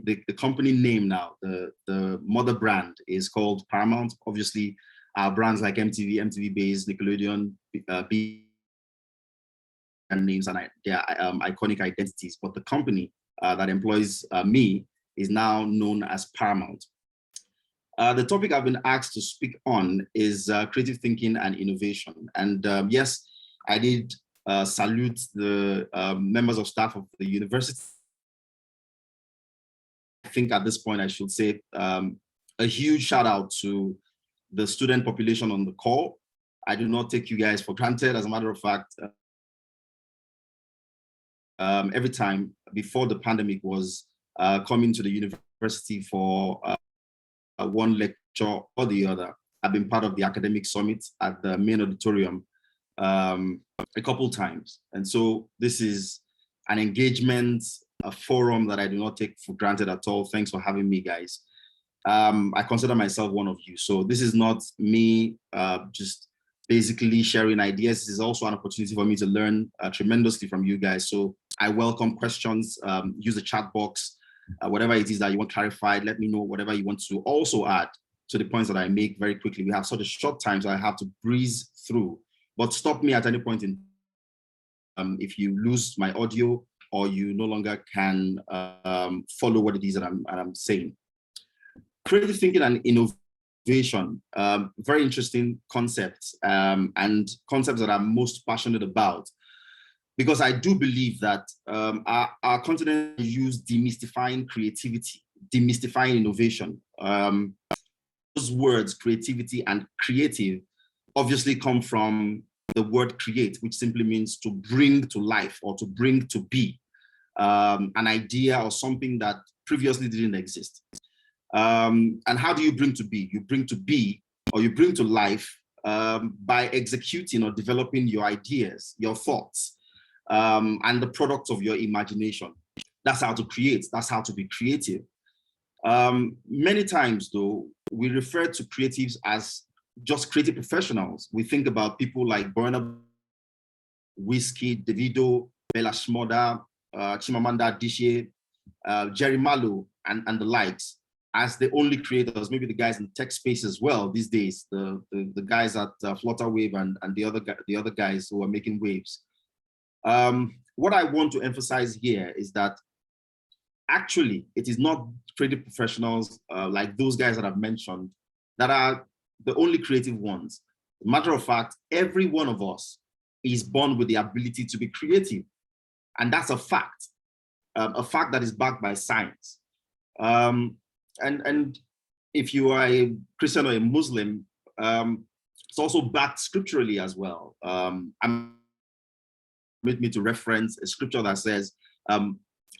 the company name now, the mother brand is called Paramount. Obviously, our brands like MTV Base, Nickelodeon, B and names and their iconic identities. But the company that employs me is now known as Paramount. The topic I've been asked to speak on is creative thinking and innovation. And yes, I did salute the members of staff of the university. I think at this point I should say a huge shout out to the student population on the call. I do not take you guys for granted. As a matter of fact, every time before the pandemic was coming to the university for one lecture or the other, I've been part of the academic summit at the main auditorium a couple times. And so this is an engagement, a forum that I do not take for granted at all. Thanks for having me, guys. I consider myself one of you. So this is not me just basically sharing ideas. This is also an opportunity for me to learn tremendously from you guys. So I welcome questions, use the chat box, whatever it is that you want clarified, let me know whatever you want to also add to the points that I make very quickly. We have such a short time, so I have to breeze through, but stop me at any point in if you lose my audio or you no longer can follow what it is that I'm saying. Creative thinking and innovation, very interesting concepts and concepts that I'm most passionate about, because I do believe that our continent use demystifying creativity, demystifying innovation. Those words, creativity and creative, obviously come from the word create, which simply means to bring to life or to bring to be an idea or something that previously didn't exist. And how do you bring to be? You bring to be or you bring to life by executing or developing your ideas, your thoughts, and the products of your imagination. That's how to create. That's how to be creative. Many times, though, we refer to creatives as just creative professionals. We think about people like Burna, Whiskey, Davido, Bella Shmurda, Chimamanda Adichie, Jerry Malo, and the likes as the only creators. Maybe the guys in tech space as well these days, the guys at Flutterwave and the other guys who are making waves. What I want to emphasize here is that actually it is not creative professionals like those guys that I've mentioned that are the only creative ones. Matter of fact, every one of us is born with the ability to be creative. And that's a fact that is backed by science. And if you are a Christian or a Muslim, it's also backed scripturally as well. Permit me to reference a scripture that says,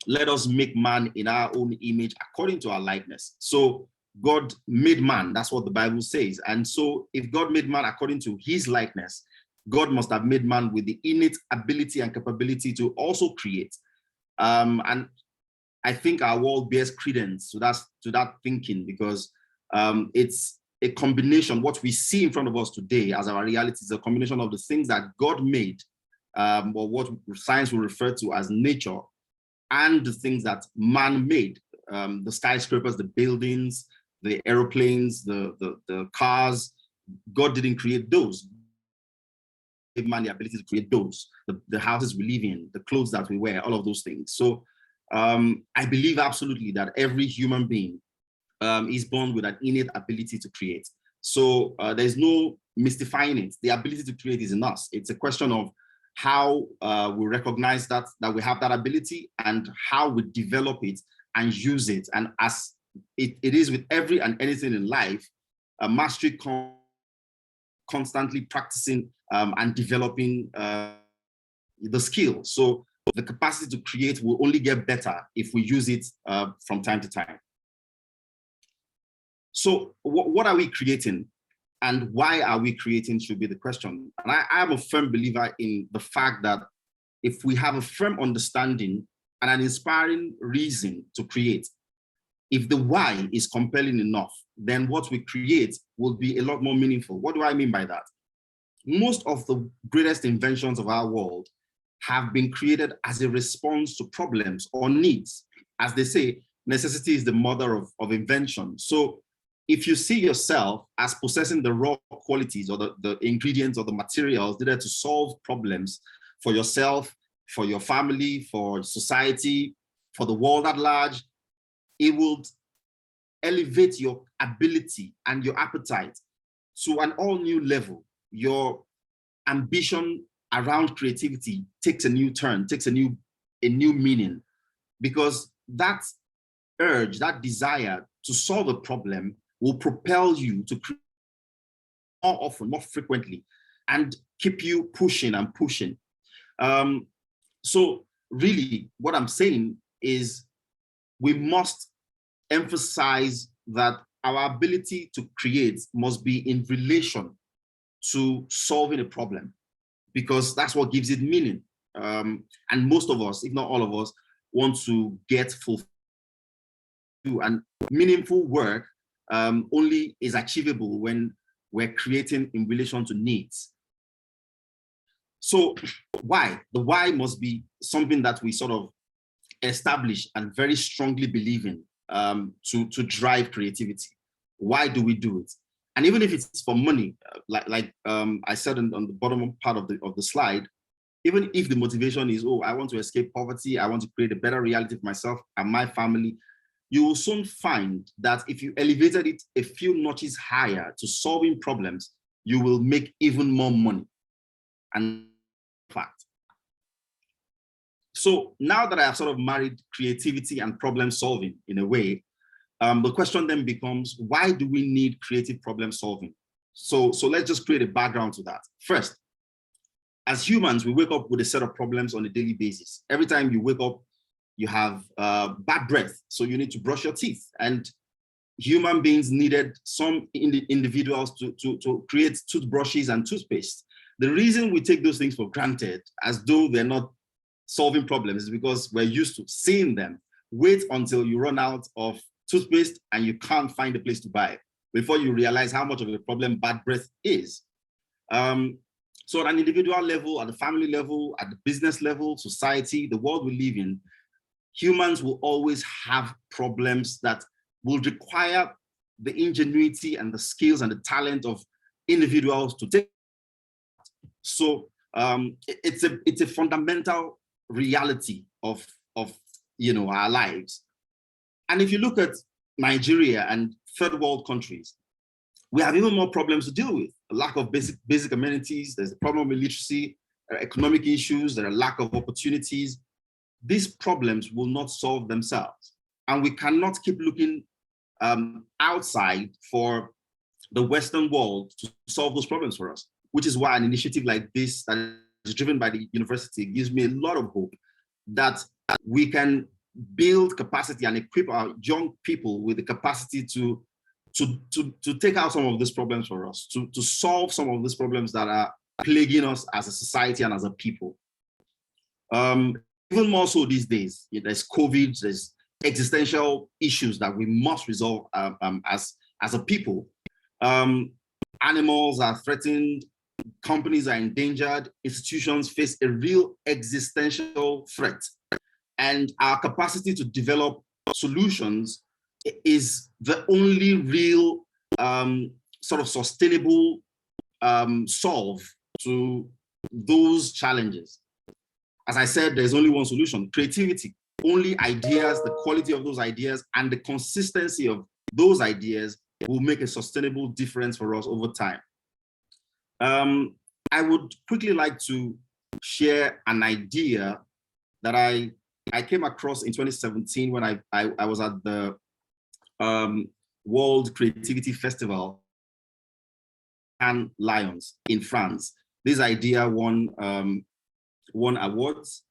let us make man in our own image according to our likeness. So God made man, that's what the Bible says. And so if God made man according to his likeness, God must have made man with the innate ability and capability to also create. And I think our world bears credence to that thinking, because it's a combination. What we see in front of us today as our reality is a combination of the things that God made, or what science will refer to as nature, and the things that man made, the skyscrapers, the buildings, the aeroplanes, the cars. God didn't create those. He gave man the ability to create those, the houses we live in, the clothes that we wear, all of those things. So I believe absolutely that every human being is born with an innate ability to create. So there's no mystifying it. The ability to create is in us. It's a question of how we recognize that we have that ability and how we develop it and use it. And as it is with every and anything in life, mastery constantly practicing and developing the skill. So the capacity to create will only get better if we use it from time to time. So what are we creating? And why are we creating should be the question. And I am a firm believer in the fact that if we have a firm understanding and an inspiring reason to create, if the why is compelling enough, then what we create will be a lot more meaningful. What do I mean by that? Most of the greatest inventions of our world have been created as a response to problems or needs. As they say, necessity is the mother of invention. So if you see yourself as possessing the raw qualities or the ingredients or the materials needed to solve problems for yourself, for your family, for society, for the world at large, it will elevate your ability and your appetite to an all new level. Your ambition around creativity takes a new turn, takes a new meaning, because that urge, that desire to solve a problem will propel you to create more often, more frequently, and keep you pushing and pushing. So really what I'm saying is we must emphasize that our ability to create must be in relation to solving a problem, because that's what gives it meaning. And most of us, if not all of us, want to get fulfilled, and meaningful work only is achievable when we're creating in relation to needs. So why? The why must be something that we sort of establish and very strongly believe in to drive creativity. Why do we do it? And even if it's for money, like I said on the bottom part of the slide, even if the motivation is, oh, I want to escape poverty, I want to create a better reality for myself and my family, you will soon find that if you elevated it a few notches higher to solving problems, you will make even more money. And fact. So now that I have sort of married creativity and problem solving in a way, the question then becomes, why do we need creative problem solving? So let's just create a background to that. First, as humans, we wake up with a set of problems on a daily basis. Every time you wake up, you have bad breath, so you need to brush your teeth. And human beings needed some individuals to create toothbrushes and toothpaste. The reason we take those things for granted, as though they're not solving problems, is because we're used to seeing them. Wait until you run out of toothpaste and you can't find a place to buy it before you realize how much of a problem bad breath is. So at an individual level, at the family level, at the business level, society, the world we live in, humans will always have problems that will require the ingenuity and the skills and the talent of individuals to take. So it's a fundamental reality of our lives. And if you look at Nigeria and third world countries, we have even more problems to deal with. A lack of basic amenities, there's a problem with literacy, economic issues, there are lack of opportunities. These problems will not solve themselves. And we cannot keep looking outside for the Western world to solve those problems for us, which is why an initiative like this that is driven by the university gives me a lot of hope that we can build capacity and equip our young people with the capacity to take out some of these problems for us, to solve some of these problems that are plaguing us as a society and as a people. Even more so these days, there's COVID, there's existential issues that we must resolve as a people. Animals are threatened, companies are endangered, institutions face a real existential threat. And our capacity to develop solutions is the only real sort of sustainable solve to those challenges. As I said, there's only one solution: creativity. Only ideas, the quality of those ideas and the consistency of those ideas will make a sustainable difference for us over time. I would quickly like to share an idea that I came across in 2017 when I was at the World Creativity Festival and Lions in France. This idea won awards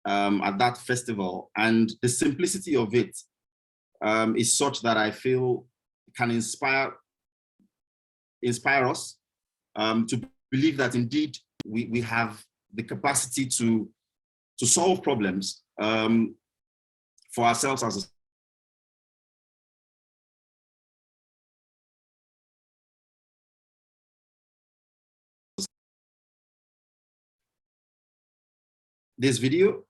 at that festival, and the simplicity of it is such that I feel can inspire us to believe that indeed we have the capacity to solve problems for ourselves as a this video.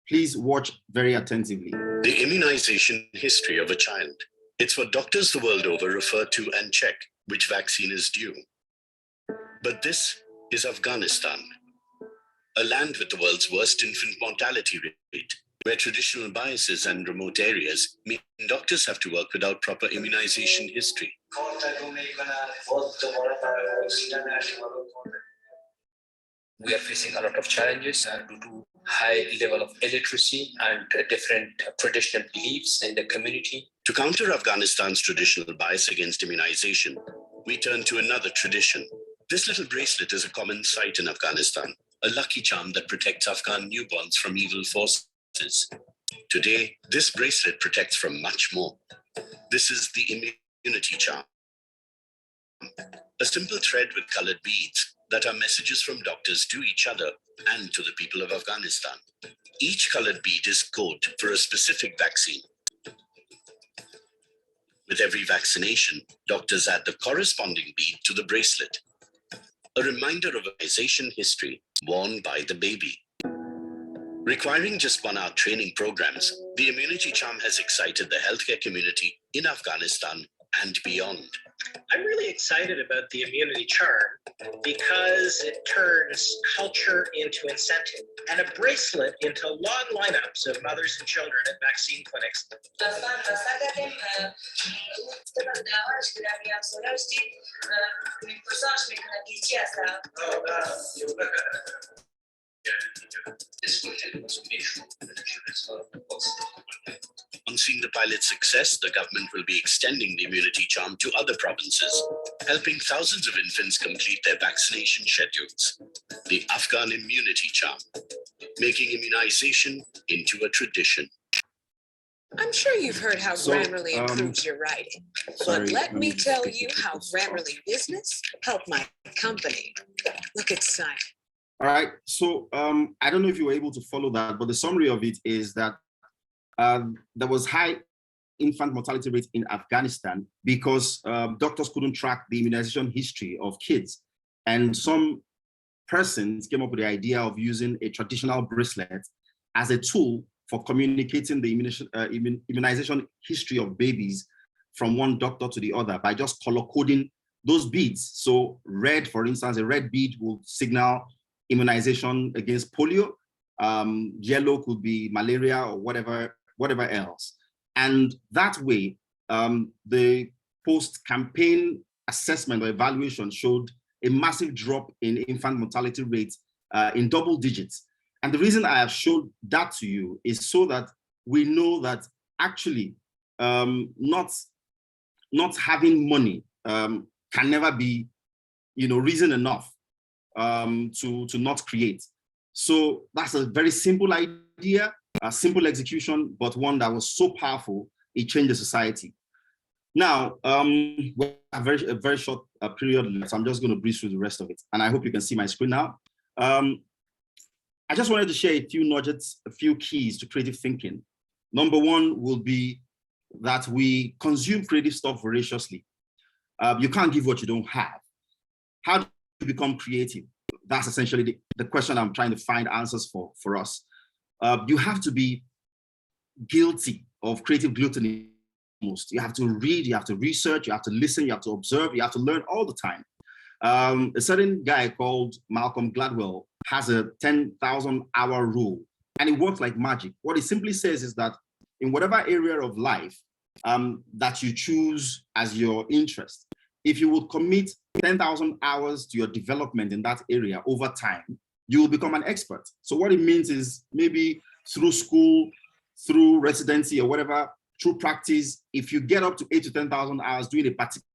Please watch very attentively. The immunization history of a child. It's what doctors the world over refer to and check which vaccine is due. But this is Afghanistan, a land with the world's worst infant mortality rate, where traditional biases and remote areas mean doctors have to work without proper immunization history. We are facing a lot of challenges due to high level of illiteracy and different traditional beliefs in the community. To counter Afghanistan's traditional bias against immunization, we turn to another tradition. This little bracelet is a common sight in Afghanistan, a lucky charm that protects Afghan newborns from evil forces. Today, this bracelet protects from much more. This is the immunity charm, a simple thread with colored beads that are messages from doctors to each other and to the people of Afghanistan. Each colored bead is code for a specific vaccine. With every vaccination, doctors add the corresponding bead to the bracelet, a reminder of immunization history worn by the baby. Requiring just 1 hour training programs, the immunity charm has excited the healthcare community in Afghanistan and beyond. I'm really excited about the immunity charm because it turns culture into incentive and a bracelet into long lineups of mothers and children at vaccine clinics. On seeing the pilot's success, the government will be extending the immunity charm to other provinces, helping thousands of infants complete their vaccination schedules. The Afghan immunity charm, making immunization into a tradition. I'm sure you've heard how Grammarly improves your writing, but let me tell you how Grammarly Business helped my company. Look at Simon. All right, so I don't know if you were able to follow that, but the summary of it is that there was high infant mortality rate in Afghanistan because doctors couldn't track the immunization history of kids. And some persons came up with the idea of using a traditional bracelet as a tool for communicating the immunization history of babies from one doctor to the other by just color coding those beads. So red, for instance, a red bead will signal immunization against polio. Yellow could be malaria or whatever else. And that way, the post-campaign assessment or evaluation showed a massive drop in infant mortality rates in double digits. And the reason I have showed that to you is so that we know that actually not having money can never be, reason enough to not create. So that's a very simple idea, a simple execution, but one that was so powerful, it changed the society. Now, we have a very short period left, so I'm just going to breeze through the rest of it. And I hope you can see my screen now. I just wanted to share a few nuggets, a few keys to creative thinking. Number one will be that we consume creative stuff voraciously. You can't give what you don't have. How do you become creative? That's essentially the question I'm trying to find answers for us. You have to be guilty of creative gluttony. You have to read, you have to research, you have to listen, you have to observe, you have to learn all the time. A certain guy called Malcolm Gladwell has a 10,000 hour rule, and it works like magic. What it simply says is that in whatever area of life that you choose as your interest, if you would commit 10,000 hours to your development in that area over time, you will become an expert. So what it means is maybe through school, through residency or whatever, through practice, if you get up to 8,000 to 10,000 hours doing a particular